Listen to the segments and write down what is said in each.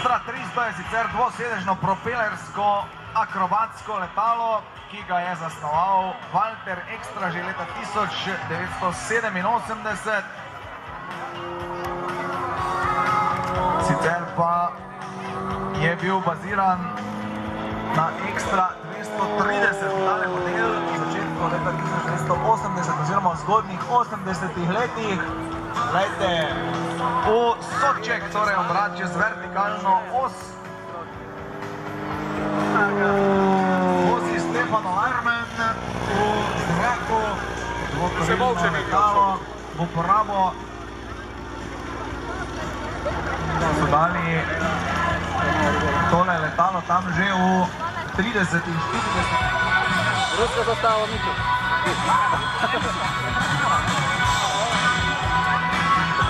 Extra 300 je sicer dvosedežno propelersko akrobatsko letalo, ki ga je zasnoval Walter Extra že leta 1987. Sicer pa je bil baziran na Extra 230, tale model v začetku leta 1980 oziroma v zgodnjih 80-ih letih. Glejte, v sodček, torej obrat čez vertikalno os, vozi Stefano Armen v zraku, dvokorilno letalo, v uporabo. So dali tole letalo tam že v 30-ih, 40-ih. Ruska zastava, Miku.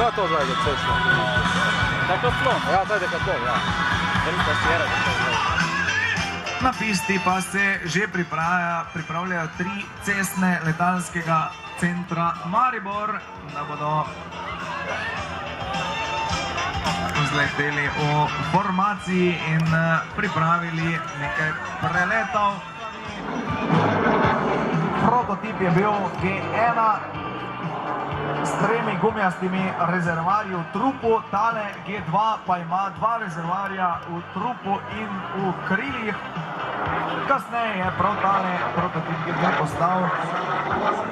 Kako je to zdaj za cesto? Dekatlon. Ja, to je dekatlon, ja. Velika sfera, dekatlon. Na pisti pa se že pripravljajo 3 cestne letalskega centra Maribor, da bodo vzleteli v formaciji in pripravili nekaj preletov. Prototip je bil G1 s 3 gumijastimi rezervoarji v trupu, tale G2 pa ima 2 rezervoarja v trupu in v krilih. Kasneje je prav tale prototip G2 postal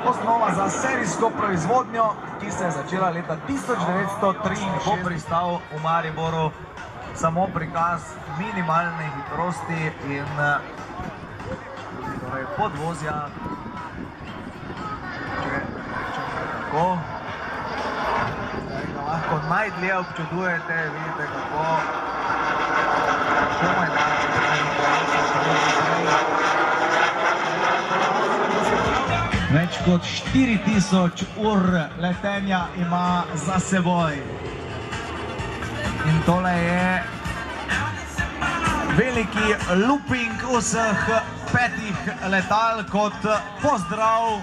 osnova za serijsko proizvodnjo, ki se je začela leta 1903 in bo pristal v Mariboru. Samo prikaz minimalne hitrosti in torej podvozja. Če rečem tako, ga lahko najdlje občudujete, vidite kako komaj da več kot 4000 ur letenja ima za seboj. In tole je veliki looping vseh 5 letal kot pozdrav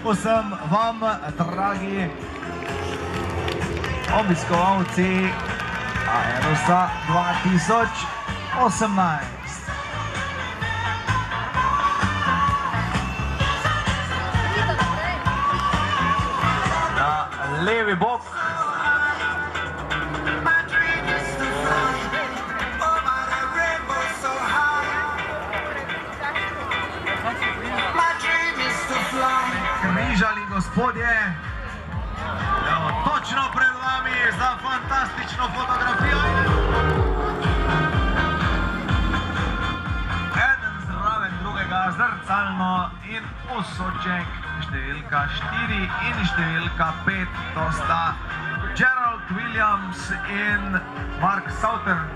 vsem vam, dragi obiskovalci Aerosa 2018. Levi bok. Križali gospodje, evo, točno pred vami za fantastično fotografijo. Eden zraven drugega, zrcalno in osodček. Številka 4 in številka 5, to sta Gerald Williams in Mark Southern.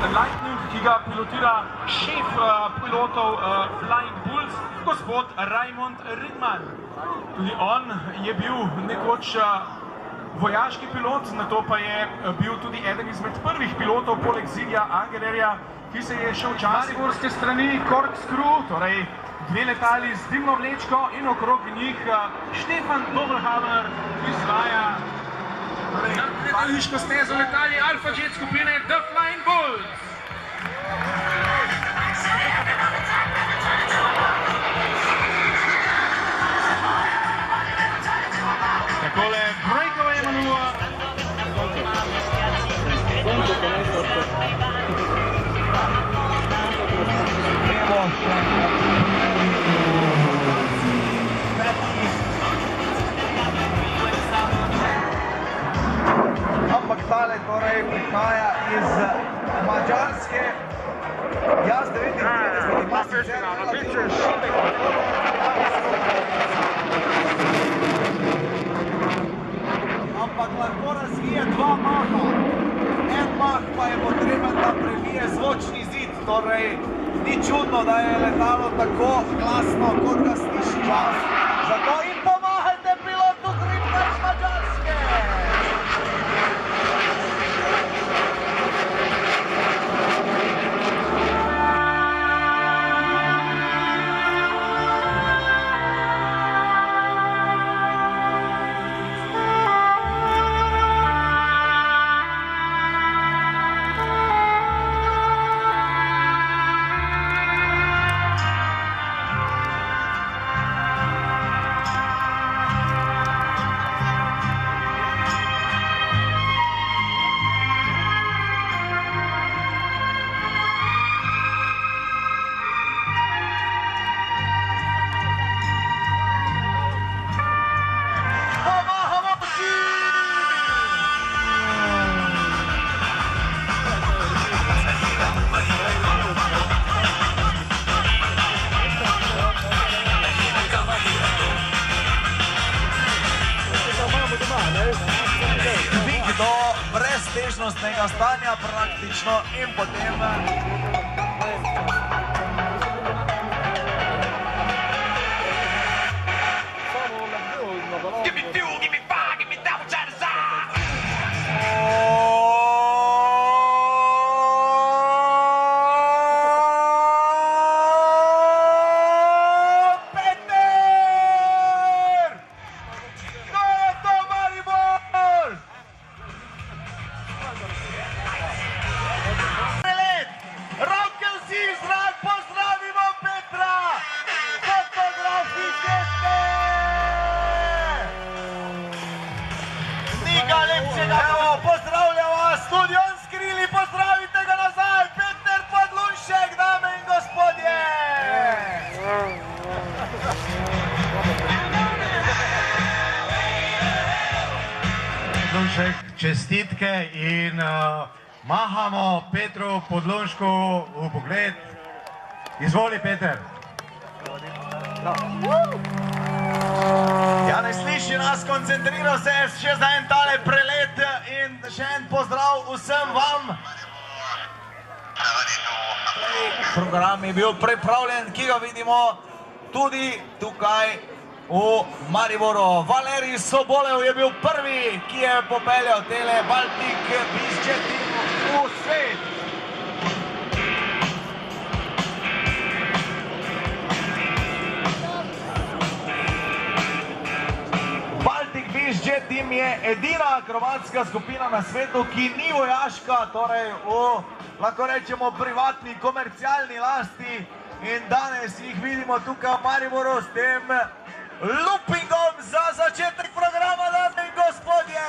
Lightning, ki ga pilotira šef pilotov Flying Bulls, gospod Raymond Ridman. Tudi on je bil nekoč vojaški pilot, nato pa je bil tudi eden izmed prvih pilotov poleg Zigija Angelerja, ki se je šel čas mariborske strani Corkscrew, torej 2 letali z dimno vlečko in okrog njih Štefan Doblhammer izvaja gledališko stezo letali Alfa Jet skupine The Flying Bulls. Takole breakaway manuva. Ampak tale torej prihaja iz Madžarske. Jaz 39 ima sicer relativno ampak lahko razvije 2 maha. En mah pa je potreben, da previje zvočni zid, torej ni čudno, da je letalo tako glasno, kot ga sliši vas. Zato jim pomagajte pilotu Gripna iz Madžarske! uspešnosnega stanja praktično in potem pozdravljam vas, tudi on skrili, pozdravite ga nazaj, Peter Podlunšek, dame in gospodje! Podlunšek, čestitke in mahamo Petru Podlunšku v pogled. Izvoli, Peter. Ja, ne sliši nas, koncentriral se še za en tale prelet in še en pozdrav vsem vam. Program je bil pripravljen, ki ga vidimo tudi tukaj v Mariboru. Valerij Sobolev je bil prvi, ki je popeljal tele Baltic Bizjet v svet. Bizjet Team je edina akrobatska skupina na svetu, ki ni vojaška, torej lahko rečemo privatni, komercialni lasti, in danes jih vidimo tukaj v Mariboru s tem loopingom za začetek programa, dame in gospodje!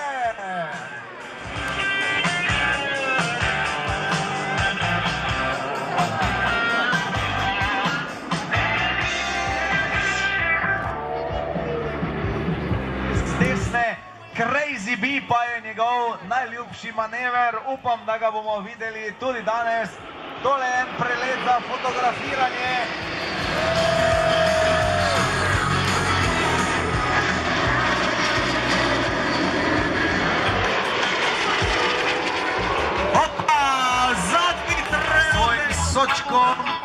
Crazy Bee pa je njegov najljubši manever, upam, da ga bomo videli tudi danes. Tole je en prelet za fotografiranje. Opa, zadnji trenutek svoj sočkom.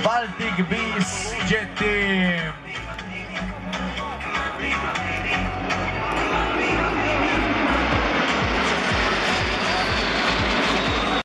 Baltic Bizjet Team.